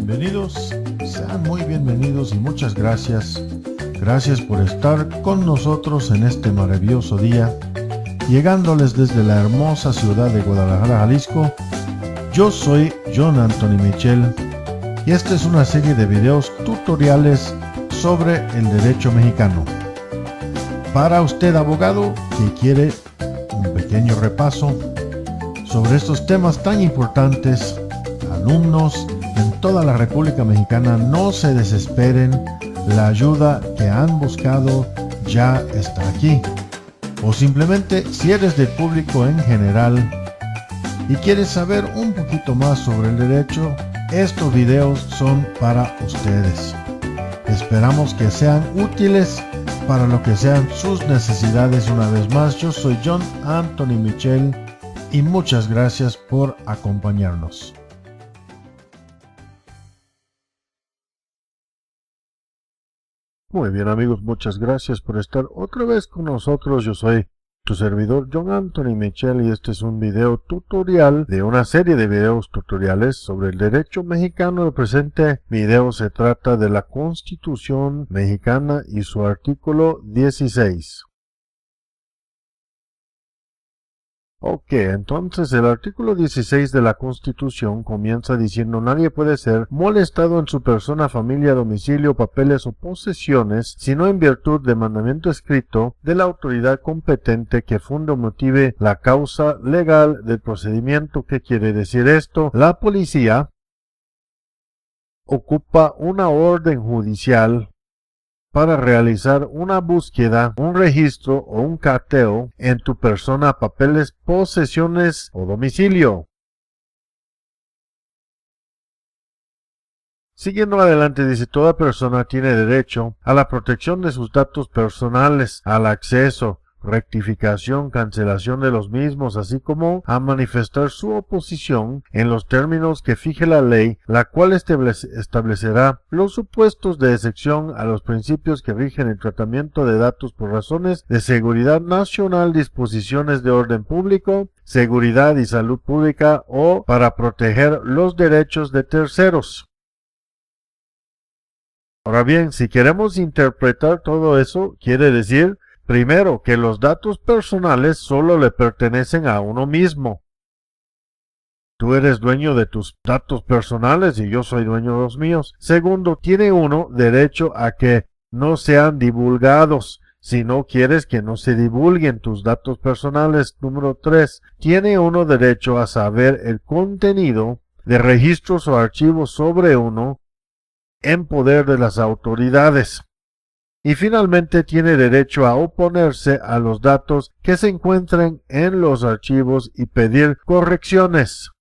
Bienvenidos, sean muy bienvenidos y muchas gracias. Gracias por estar con nosotros en este maravilloso día, llegándoles desde la hermosa ciudad de Guadalajara, Jalisco. Yo soy John Anthony Michel y esta es una serie de videos tutoriales sobre el derecho mexicano. Para usted, abogado, que quiere un pequeño repaso sobre estos temas tan importantes, alumnos en toda la República Mexicana, no se desesperen, la ayuda que han buscado ya está aquí. O simplemente, si eres del público en general y quieres saber un poquito más sobre el derecho, estos videos son para ustedes. Esperamos que sean útiles para lo que sean sus necesidades. Una vez más, yo soy John Anthony Michel y muchas gracias por acompañarnos. Muy bien, amigos, muchas gracias por estar otra vez con nosotros. Yo soy tu servidor John Anthony Michel y este es un video tutorial de una serie de videos tutoriales sobre el derecho mexicano. El presente video se trata de la Constitución mexicana y su artículo 16. Ok, entonces el artículo 16 de la Constitución comienza diciendo: nadie puede ser molestado en su persona, familia, domicilio, papeles o posesiones, sino en virtud de mandamiento escrito de la autoridad competente que funde o motive la causa legal del procedimiento. ¿Qué quiere decir esto? La policía ocupa una orden judicial para realizar una búsqueda, un registro o un cateo en tu persona, papeles, posesiones o domicilio. Siguiendo adelante dice: toda persona tiene derecho a la protección de sus datos personales, al acceso, rectificación, cancelación de los mismos, así como a manifestar su oposición en los términos que fije la ley, la cual establecerá los supuestos de excepción a los principios que rigen el tratamiento de datos por razones de seguridad nacional, disposiciones de orden público, seguridad y salud pública o para proteger los derechos de terceros. Ahora bien, si queremos interpretar todo eso, quiere decir primero, que los datos personales solo le pertenecen a uno mismo. Tú eres dueño de tus datos personales y yo soy dueño de los míos. Segundo, tiene uno derecho a que no sean divulgados si no quieres que no se divulguen tus datos personales. Número 3, tiene uno derecho a saber el contenido de registros o archivos sobre uno en poder de las autoridades. Y finalmente tiene derecho a oponerse a los datos que se encuentren en los archivos y pedir correcciones.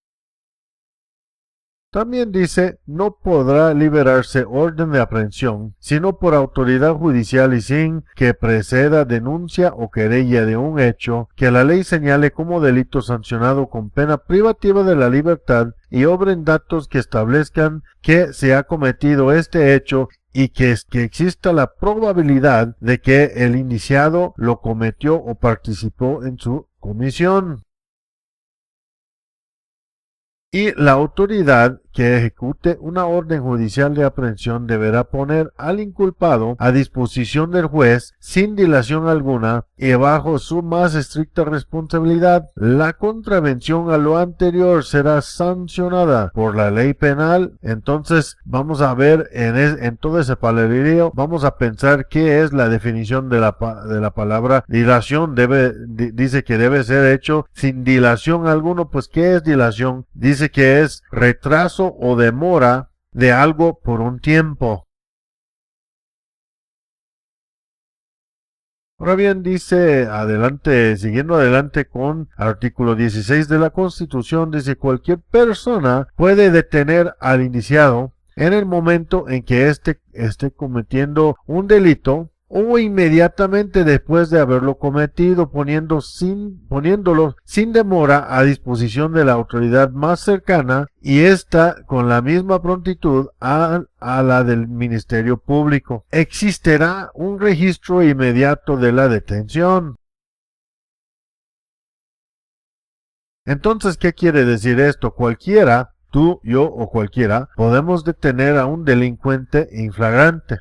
También dice: no podrá liberarse orden de aprehensión, sino por autoridad judicial y sin que preceda denuncia o querella de un hecho que la ley señale como delito sancionado con pena privativa de la libertad y obren datos que establezcan que se ha cometido este hecho y que exista la probabilidad de que el indiciado lo cometió o participó en su comisión. Y la autoridad que ejecute una orden judicial de aprehensión deberá poner al inculpado a disposición del juez sin dilación alguna y bajo su más estricta responsabilidad. La contravención a lo anterior será sancionada por la ley penal. Entonces vamos a ver en todo ese palabrerío, vamos a pensar qué es la definición de la palabra dilación. Dice que debe ser hecho sin dilación alguno. Pues ¿qué es dilación? Dice que es retraso o demora de algo por un tiempo. Ahora bien, dice siguiendo adelante con artículo 16 de la Constitución, dice: cualquier persona puede detener al indiciado en el momento en que éste esté cometiendo un delito o inmediatamente después de haberlo cometido, poniéndolo sin demora a disposición de la autoridad más cercana y ésta con la misma prontitud a la del Ministerio Público. Existirá un registro inmediato de la detención. Entonces, ¿qué quiere decir esto? Cualquiera tú, yo o cualquiera, podemos detener a un delincuente in flagrante.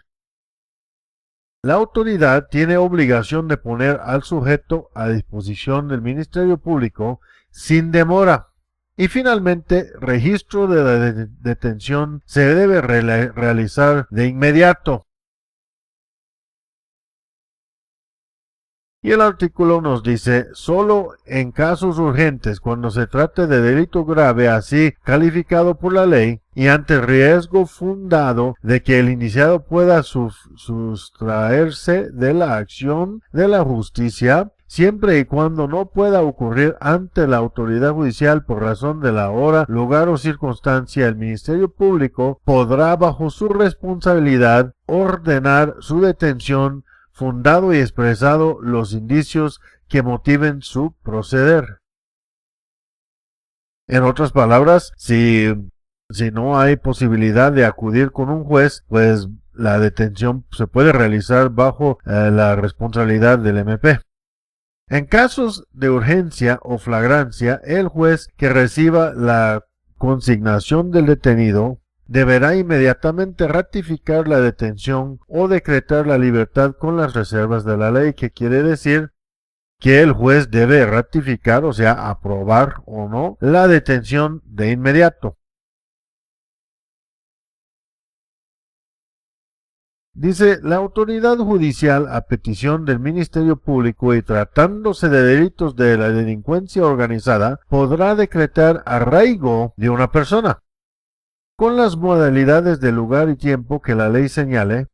La autoridad tiene obligación de poner al sujeto a disposición del Ministerio Público sin demora. Y finalmente, registro de la detención se debe realizar de inmediato. Y el artículo nos dice, solo en casos urgentes, cuando se trate de delito grave así calificado por la ley, y ante riesgo fundado de que el indiciado pueda sustraerse de la acción de la justicia, siempre y cuando no pueda ocurrir ante la autoridad judicial por razón de la hora, lugar o circunstancia, el Ministerio Público podrá, bajo su responsabilidad, ordenar su detención, fundado y expresado los indicios que motiven su proceder. En otras palabras, si no hay posibilidad de acudir con un juez, pues la detención se puede realizar bajo la responsabilidad del MP. En casos de urgencia o flagrancia, el juez que reciba la consignación del detenido deberá inmediatamente ratificar la detención o decretar la libertad con las reservas de la ley, que quiere decir que el juez debe ratificar, o sea, aprobar o no, la detención de inmediato. Dice, la autoridad judicial, a petición del Ministerio Público y tratándose de delitos de la delincuencia organizada, podrá decretar arraigo de una persona, con las modalidades de lugar y tiempo que la ley señale,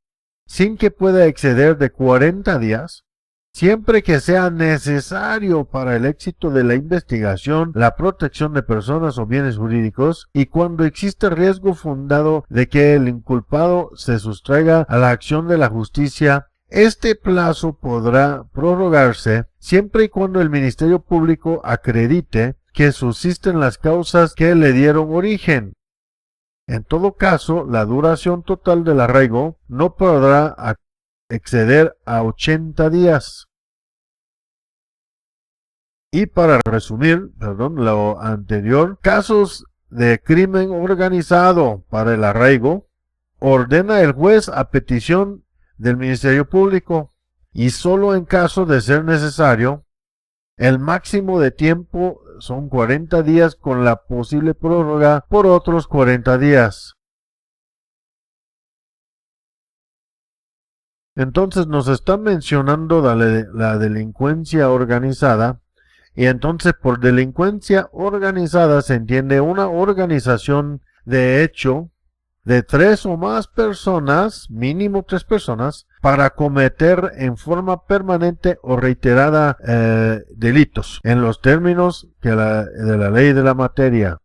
sin que pueda exceder de 40 días, siempre que sea necesario para el éxito de la investigación, la protección de personas o bienes jurídicos, y cuando existe riesgo fundado de que el inculpado se sustraiga a la acción de la justicia. Este plazo podrá prorrogarse siempre y cuando el Ministerio Público acredite que subsisten las causas que le dieron origen. En todo caso, la duración total del arraigo no podrá exceder a 80 días. Y para resumir, lo anterior, casos de crimen organizado para el arraigo, ordena el juez a petición del Ministerio Público, y solo en caso de ser necesario, el máximo de tiempo son 40 días con la posible prórroga por otros 40 días. Entonces nos están mencionando la delincuencia organizada, y entonces por delincuencia organizada se entiende una organización de hecho de 3 o más personas, mínimo 3 personas, para cometer en forma permanente o reiterada delitos, en los términos de la ley de la materia.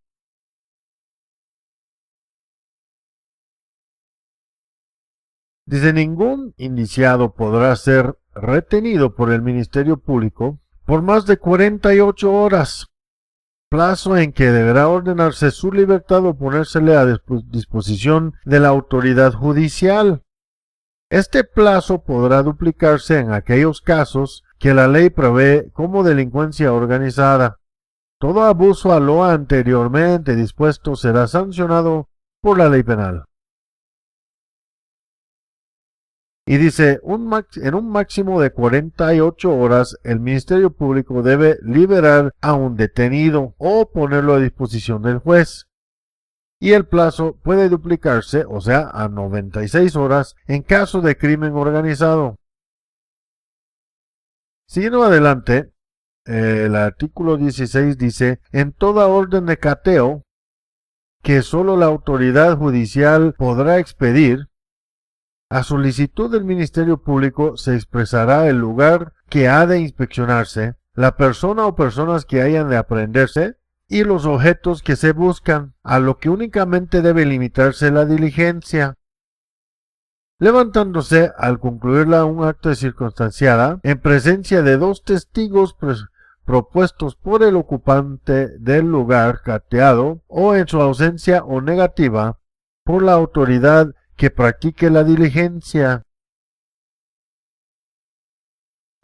Dice, ningún indiciado podrá ser retenido por el Ministerio Público por más de 48 horas, plazo en que deberá ordenarse su libertad o ponérsele a disposición de la autoridad judicial. Este plazo podrá duplicarse en aquellos casos que la ley prevé como delincuencia organizada. Todo abuso a lo anteriormente dispuesto será sancionado por la ley penal. Y dice, en un máximo de 48 horas, el Ministerio Público debe liberar a un detenido o ponerlo a disposición del juez. Y el plazo puede duplicarse, o sea, a 96 horas, en caso de crimen organizado. Siguiendo adelante, el artículo 16 dice, en toda orden de cateo, que solo la autoridad judicial podrá expedir, a solicitud del Ministerio Público se expresará el lugar que ha de inspeccionarse, la persona o personas que hayan de aprehenderse y los objetos que se buscan, a lo que únicamente debe limitarse la diligencia. Levantándose al concluirla un acto de circunstanciada, en presencia de 2 testigos propuestos por el ocupante del lugar cateado, o en su ausencia o negativa, por la autoridad que practique la diligencia.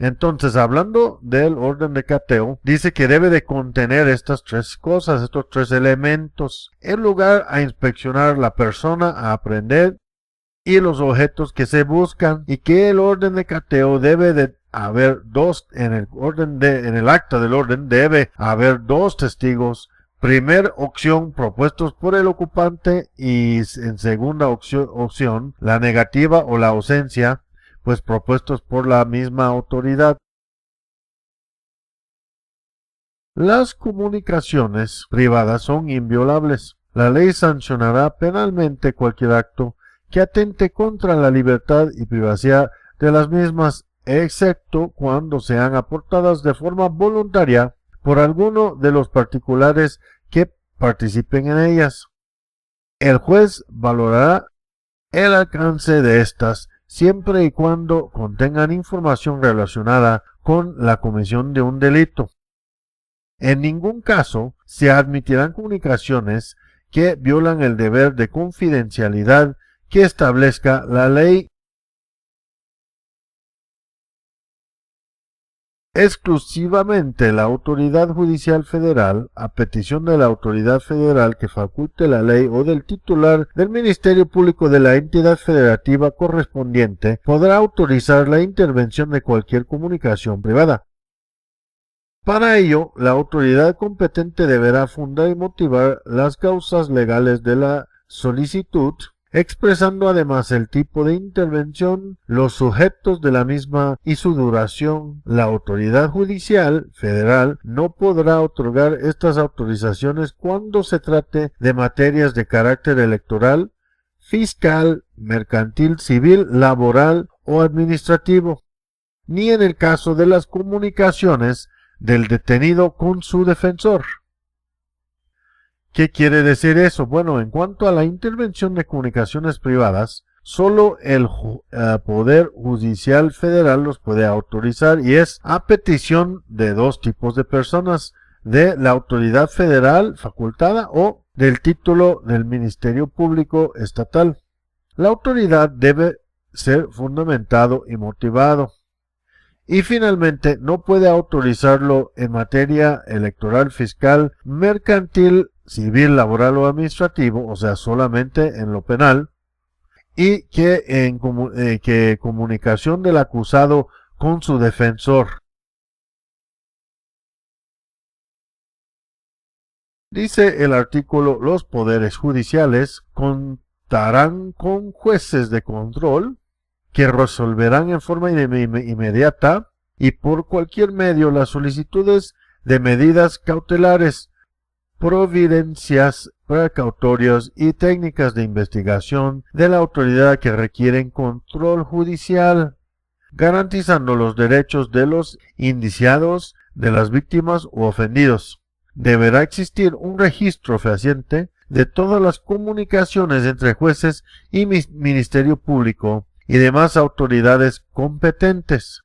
Entonces, hablando del orden de cateo, dice que debe de contener estas tres cosas, estos tres elementos, en lugar a inspeccionar la persona, a aprender y los objetos que se buscan, y que el orden de cateo debe de haber dos, en el acta del orden debe haber dos testigos. Primer opción propuestos por el ocupante y en segunda opción la negativa o la ausencia, pues propuestos por la misma autoridad. Las comunicaciones privadas son inviolables. La ley sancionará penalmente cualquier acto que atente contra la libertad y privacidad de las mismas, excepto cuando sean aportadas de forma voluntaria por alguno de los particulares que participen en ellas. El juez valorará el alcance de estas siempre y cuando contengan información relacionada con la comisión de un delito. En ningún caso se admitirán comunicaciones que violan el deber de confidencialidad que establezca la ley. Exclusivamente la Autoridad Judicial Federal, a petición de la autoridad federal que faculte la ley o del titular del Ministerio Público de la entidad federativa correspondiente, podrá autorizar la intervención de cualquier comunicación privada. Para ello, la autoridad competente deberá fundar y motivar las causas legales de la solicitud, expresando además el tipo de intervención, los sujetos de la misma y su duración. La autoridad judicial federal no podrá otorgar estas autorizaciones cuando se trate de materias de carácter electoral, fiscal, mercantil, civil, laboral o administrativo, ni en el caso de las comunicaciones del detenido con su defensor. ¿Qué quiere decir eso? Bueno, en cuanto a la intervención de comunicaciones privadas, solo el Poder Judicial Federal los puede autorizar, y es a petición de dos tipos de personas: de la autoridad federal facultada o del título del Ministerio Público Estatal. La autoridad debe ser fundamentado y motivado. Y finalmente, no puede autorizarlo en materia electoral, fiscal, mercantil, civil, laboral o administrativo, o sea, solamente en lo penal, y que comunicación del acusado con su defensor. Dice el artículo: los poderes judiciales contarán con jueces de control que resolverán en forma inmediata y por cualquier medio las solicitudes de medidas cautelares, providencias precautorias y técnicas de investigación de la autoridad que requieren control judicial, garantizando los derechos de los indiciados, de las víctimas u ofendidos. Deberá existir un registro fehaciente de todas las comunicaciones entre jueces y Ministerio Público y demás autoridades competentes.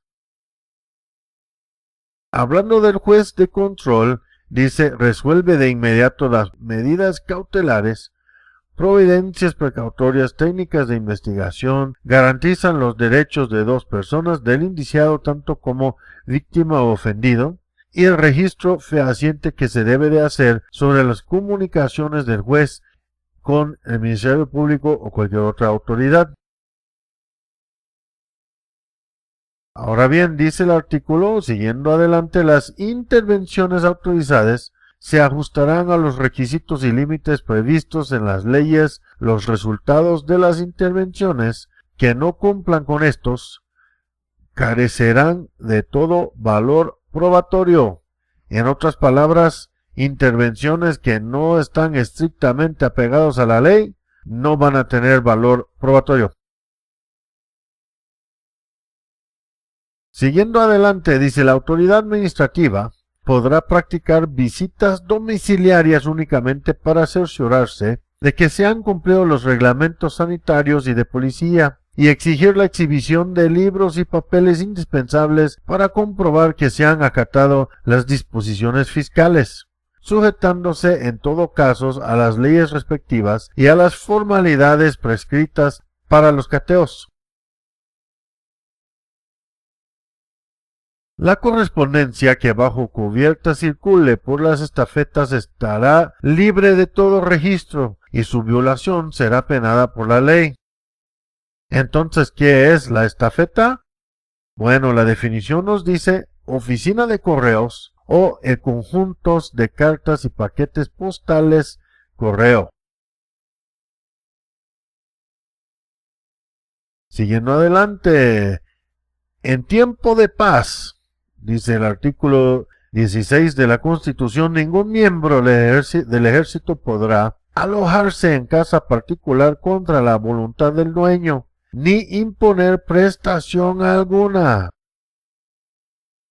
Hablando del juez de control, dice: resuelve de inmediato las medidas cautelares, providencias precautorias, técnicas de investigación, garantizan los derechos de dos personas, del indiciado tanto como víctima o ofendido, y el registro fehaciente que se debe de hacer sobre las comunicaciones del juez con el Ministerio Público o cualquier otra autoridad. Ahora bien, dice el artículo, siguiendo adelante: las intervenciones autorizadas se ajustarán a los requisitos y límites previstos en las leyes. Los resultados de las intervenciones que no cumplan con estos carecerán de todo valor probatorio. En otras palabras, intervenciones que no están estrictamente apegados a la ley no van a tener valor probatorio. Siguiendo adelante, dice: la autoridad administrativa podrá practicar visitas domiciliarias únicamente para cerciorarse de que se han cumplido los reglamentos sanitarios y de policía, y exigir la exhibición de libros y papeles indispensables para comprobar que se han acatado las disposiciones fiscales, sujetándose en todo caso a las leyes respectivas y a las formalidades prescritas para los cateos. La correspondencia que bajo cubierta circule por las estafetas estará libre de todo registro y su violación será penada por la ley. Entonces, ¿qué es la estafeta? Bueno, la definición nos dice oficina de correos o conjuntos de cartas y paquetes postales correo. Siguiendo adelante, en tiempo de paz, dice el artículo 16 de la Constitución, ningún miembro del ejército podrá alojarse en casa particular contra la voluntad del dueño, ni imponer prestación alguna.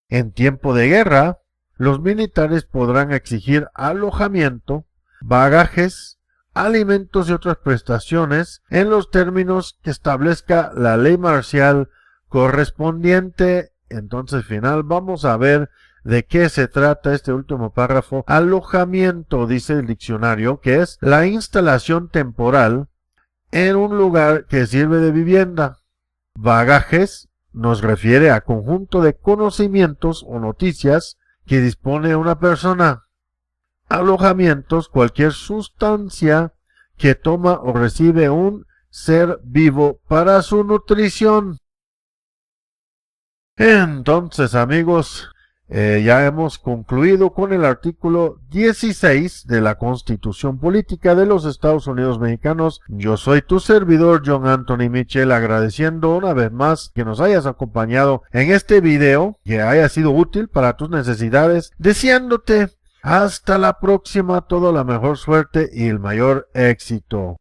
En tiempo de guerra, los militares podrán exigir alojamiento, bagajes, alimentos y otras prestaciones en los términos que establezca la ley marcial correspondiente. Entonces, final, vamos a ver de qué se trata este último párrafo. Alojamiento, dice el diccionario, que es la instalación temporal en un lugar que sirve de vivienda. Bagajes nos refiere a conjunto de conocimientos o noticias que dispone una persona. Alojamientos, cualquier sustancia que toma o recibe un ser vivo para su nutrición. Entonces, amigos, ya hemos concluido con el artículo 16 de la Constitución Política de los Estados Unidos Mexicanos. Yo soy tu servidor, John Anthony Mitchell, agradeciendo una vez más que nos hayas acompañado en este video, que haya sido útil para tus necesidades, deseándote hasta la próxima toda la mejor suerte y el mayor éxito.